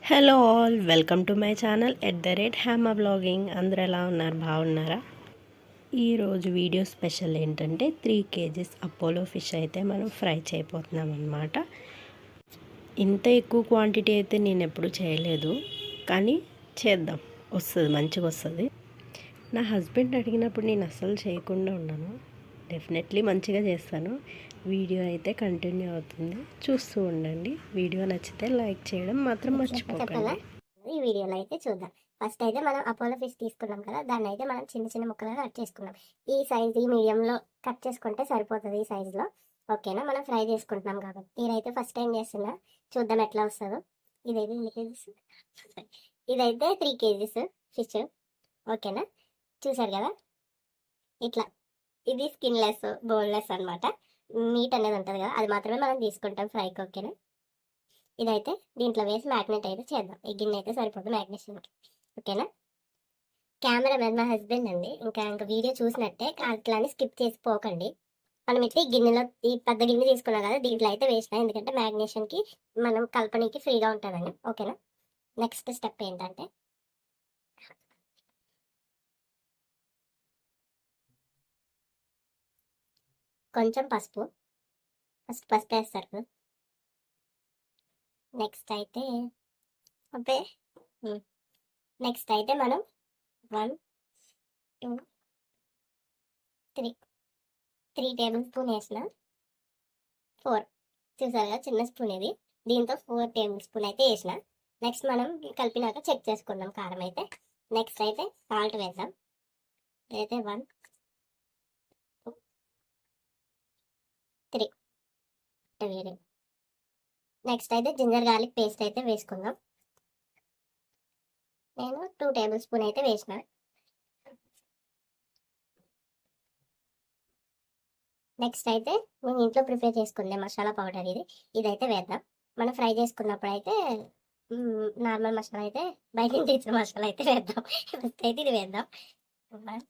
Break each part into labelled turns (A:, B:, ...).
A: Hello all, welcome to my channel @హ్యామా blogging. అందరూ ఎలా ఉన్నారు? బాగున్నారా? ఈరోజు వీడియో స్పెషల్ ఏంటంటే 3 కేజీస్ అపోలో ఫిష్ అయితే మనం ఫ్రై చేయబోతున్నాం అన్నమాట. ఇంత ఎక్కువ క్వాంటిటీ అయితే నేను ఎప్పుడు చేయలేదు, కానీ చేద్దాం, వస్తుంది, మంచిగా వస్తుంది. నా హస్బెండ్ అడిగినప్పుడు నేను అస్సలు చేయకుండా ఉన్నాను. డెఫినెట్లీ మంచిగా చేస్తాను. వీడియో అయితే కంటిన్యూ అవుతుంది, చూస్తూ ఉండండి. వీడియో నచ్చితే లైక్ చేయడం మాత్రం మర్చిపోకండి.
B: ఈ వీడియోలో అయితే చూద్దాం. ఫస్ట్ అయితే మనం అపోలో ఫిష్ తీసుకున్నాం కదా, దాన్ని అయితే మనం చిన్న చిన్న ముక్కలుగా కట్ చేసుకున్నాం. ఈ సైజ్ ఈ మీడియంలో కట్ చేసుకుంటే సరిపోతుంది. ఈ సైజులో ఓకేనా. మనం ఫ్రై చేసుకుంటున్నాం కాబట్టి నేనైతే ఫస్ట్ టైం చేస్తున్నా, చూద్దాం ఎట్లా వస్తుందో. ఇదైతే ఎన్ని కేజీస్? ఇదైతే 3 కేజీస్ ఫిష్. ఓకేనా, చూసారు కదా ఇట్లా. ఇది స్కిన్లెస్ బోన్లెస్ అనమాట. మీట్ అనేది ఉంటుంది కదా, అది మాత్రమే మనం తీసుకుంటాం ఫ్రైకి. ఓకేనా, ఇదైతే దీంట్లో వేసి మ్యాగ్నెట్ అయితే చేద్దాం. ఈ గిన్నె అయితే సరిపోతుంది మ్యాగ్నేషన్కి. ఓకేనా. కెమెరామెన్ మా హస్బెండ్ అండి. ఇంకా వీడియో చూసినట్టే, అట్లానే స్కిప్ చేసి పోకండి. మనం ఇట్లా ఈ గిన్నెలో, ఈ పెద్ద గిన్నె తీసుకున్నాం కదా, దీంట్లో అయితే వేసినా, ఎందుకంటే మ్యాగ్నేషన్కి మనం కలపనీకి ఫ్రీగా ఉంటుందని. ఓకేనా. నెక్స్ట్ స్టెప్ ఏంటంటే కొంచెం పసుపు. ఫస్ట్ పసుపు వేస్తారు. నెక్స్ట్ అయితే ఓకే, నెక్స్ట్ అయితే మనం 1 2 3 టేబుల్ స్పూన్ వేసిన 4, చూసారు కదా చిన్న స్పూన్ ఇది, దీంతో 4 టేబుల్ స్పూన్ అయితే వేసిన. నెక్స్ట్ మనం కలిపినాక చెక్ చేసుకుందాం కారం అయితే. నెక్స్ట్ అయితే సాల్ట్ వేద్దాం. అయితే 1 2 3. నెక్స్ట్ అయితే జింజర్ గార్లిక్ పేస్ట్ అయితే వేసుకుందాం. నేను 2 టేబుల్ స్పూన్ అయితే వేసిన. నెక్స్ట్ అయితే నేను ఇంట్లో ప్రిపేర్ చేసుకుందే మసాలా పౌడర్ ఇది, ఇదైతే వేద్దాం. మనం ఫ్రై చేసుకున్నప్పుడు అయితే నార్మల్ మసాలా అయితే, బయట నుంచి తెచ్చిన మసాలా అయితే వేద్దాం. ఫస్ట్ అయితే ఇది వేద్దాం. 1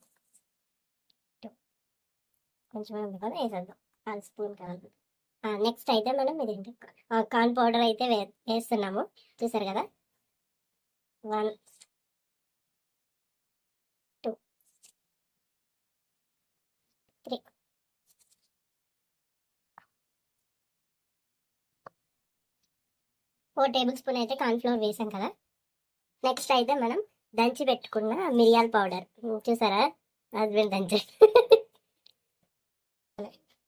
B: 2 కొంచెం వేసేద్దాం, 1 స్పూన్ కాదు. నెక్స్ట్ అయితే మనం ఇదేంటి కార్న్ పౌడర్ అయితే వేస్తున్నాము, చూసారు కదా. 1 2 3 4 టేబుల్ స్పూన్ అయితే కార్న్ ఫ్లోర్ వేసాం కదా. నెక్స్ట్ అయితే మనం దంచి పెట్టుకున్న మిరియాల పౌడర్, చూసారా హస్బెండ్ దంచి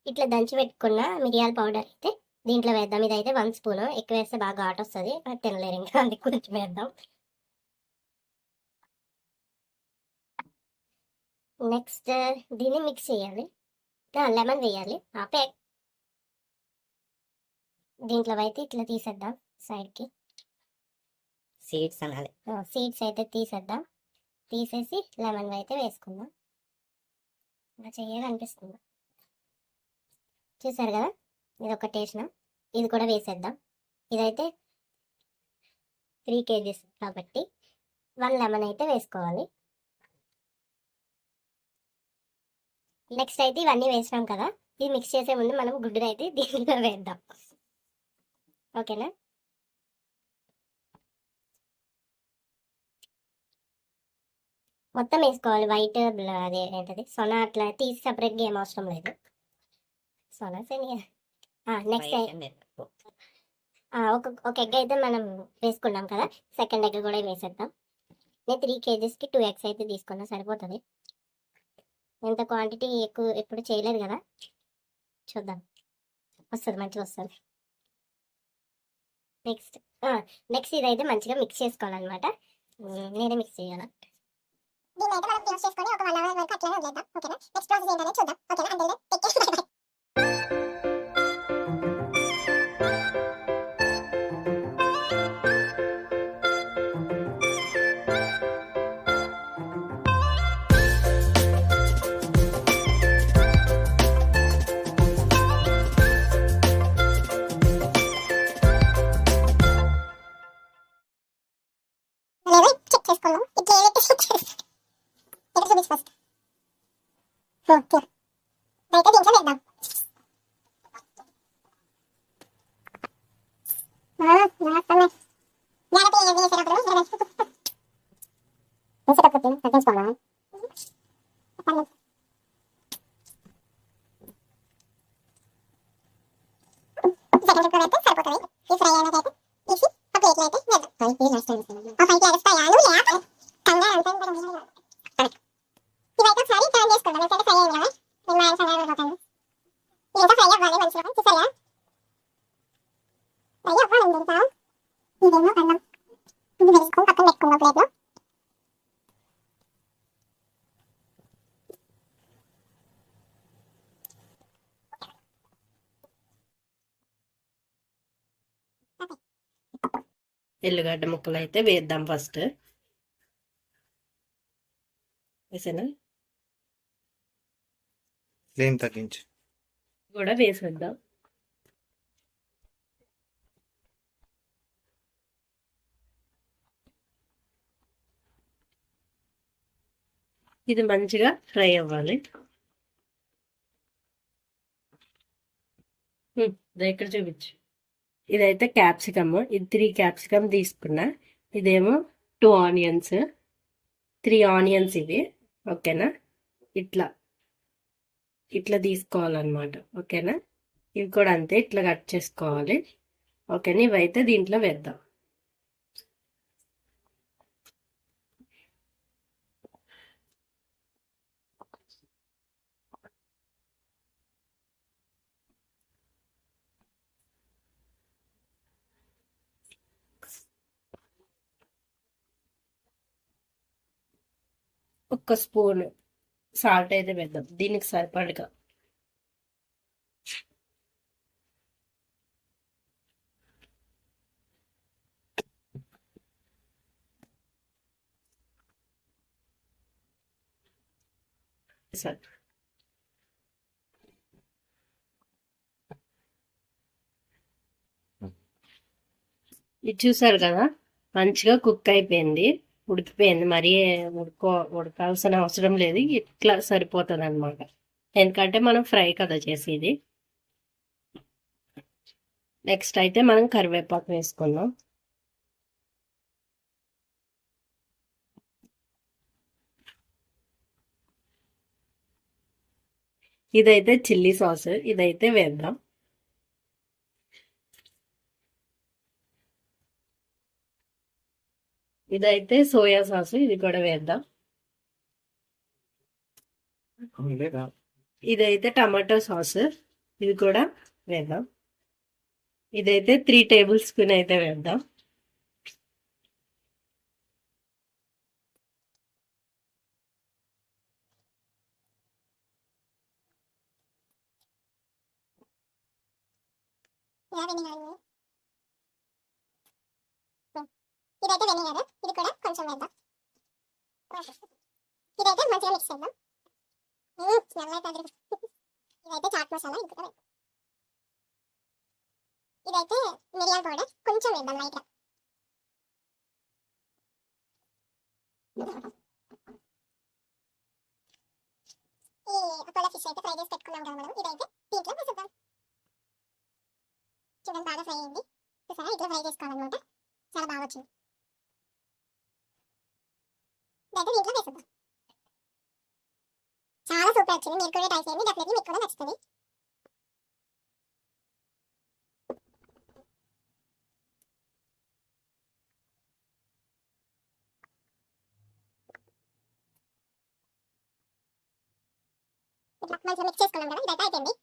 B: ఇట్లా దంచి పెట్టుకున్న మిరియాల పౌడర్ అయితే దీంట్లో వేద్దాం. ఇదైతే 1 స్పూన్, ఎక్కువ వేస్తే బాగా ఘాట్ వస్తుంది, తినలేరు ఇంకా, అందుకు కొంచెం వేద్దాం. నెక్స్ట్ దీన్ని మిక్స్ చేయాలి, లెమన్ వేయాలి. ఆపే దీంట్లో అయితే ఇట్లా తీసేద్దాం సైడ్కి,
A: సీడ్స్ అనాలి.
B: సీడ్స్ అయితే తీసేద్దాం. తీసేసి లెమన్ అయితే వేసుకుందాం. ఇలా చెయ్యాలి అనిపిస్తుంది, చూసారు కదా. ఇది ఒక టేస్ట్, ఇది కూడా వేసేద్దాం. ఇదైతే 3 కేజీస్ కాబట్టి 1 లెమన్ అయితే వేసుకోవాలి. నెక్స్ట్ అయితే ఇవన్నీ వేసినాం కదా, ఇది మిక్స్ చేసే ముందు మనం గుడ్డును అయితే దీంట్లో వేద్దాం. ఓకేనా. మొత్తం వేసుకోవాలి, వైట్ అదే ఏంటది సొనా, అట్లా తీసి సపరేట్గా ఏం అవసరం లేదు. సోనా సేమియా. నెక్స్ట్ ఒక ఎగ్ అయితే మనం వేసుకున్నాం కదా, సెకండ్ ఎగ్ కూడా వేసేద్దాం. నేను 3 కేజీస్కి 2 ఎగ్స్ అయితే తీసుకున్నా, సరిపోతుంది. ఇంత క్వాంటిటీ ఎక్కువ ఎప్పుడు చేయలేదు కదా, చూద్దాం, వస్తుంది, మంచిగా వస్తుంది. నెక్స్ట్ ఇదైతే మంచిగా మిక్స్ చేసుకోవాలన్నమాట. నేనే మిక్స్ చేయాలా. దీన్ని అయితే మనం క్లోజ్ చేసుకొని ఒక 1 అవర్ వరకు అట్లనే వదిలేద్దాం. ఓకేనా. నెక్స్ట్ ప్రాసెస్ ఏంటనేది చూద్దాం. ఓకేనా. అంటే చెక్ చేసుకుందాం. ఇట్లా ఏదైతే చెక్ చేస్తాం ఇక్కడ చూపించు ఫస్ట్. అయితే దీంట్లో వేద్దాం.
A: ఎల్లుగడ్డ ముక్కలు అయితే వేద్దాం ఫస్ట్. వేసేనా?
C: ఫ్లేమ్ తగ్గించు.
A: కూడా వేసేద్దాం. ఇది మంచిగా ఫ్రై అవ్వాలి. ఇక్కడ చూపించు. ఇదైతే క్యాప్సికమ్. ఇది 3 క్యాప్సికమ్ తీసుకున్నా. ఇదేమో 2 ఆనియన్స్, 3 ఆనియన్స్ ఇవి. ఓకేనా? ఇట్లా ఇట్లా తీసుకోవాలన్నమాట. ఓకేనా? ఇవి కూడా అంతే, ఇట్లా కట్ చేసుకోవాలి. ఓకేనా? ఇవైతే దీంట్లో వేద్దాం. ఒక్క స్పూన్ సాల్ట్ అయితే వేద్దాం దీనికి సరిపడగా. సరే, ఇది చూసారు కదా, మంచిగా కుక్ అయిపోయింది, ఉడికిపోయింది. మరీ ఉడకాల్సిన అవసరం లేదు, ఇట్లా సరిపోతుంది అనమాట. ఎందుకంటే మనం ఫ్రై కదా చేసేది. నెక్స్ట్ అయితే మనం కరివేపాకు వేసుకుందాం. ఇదైతే చిల్లీ సాస్, ఇదైతే వేద్దాం. ఇదైతే సోయా సాస్, ఇది కూడా వేద్దాం. ఇదైతే టమాటో సాస్, ఇది కూడా వేద్దాం. ఇదైతే 3 టేబుల్ స్పూన్ అయితే వేద్దాం.
B: ఇదైతే వెనిగర్, ఇది కూడా కొంచెం వేద్దాం. ఇదైతే మంచిగా మిక్స్ చేద్దాం. ఇదైతే చాట్ మసాలా, ఇది కూడా వేద్దాం. ఇదైతే మిరియాల పౌడర్ కొంచెం వేద్దాం లైట్గా. ఈ అపోలో ఫిష్ అయితే ఫ్రై చేసి పెట్టుకున్నాం కదా మనం, ఇదైతే దీంట్లో వేసేద్దాం. చూడండి బాగా ఫ్రై అయింది. చూసారా, ఇట్లా ఫ్రై చేసుకోవాలన్నమాట. చాలా బాగా వచ్చింది. ఇదైతే దీంట్లో వేసేద్దాం. చాలా సూపర్ వచ్చింది. మీరు కూడా ట్రై చేయండి, డెఫినెట్లీ మీకు కూడా నచ్చుతుంది. ఇట్లా మంచిగా మిక్స్ చేసుకున్నాం కదా, ఇదైతే అయిపోయింది.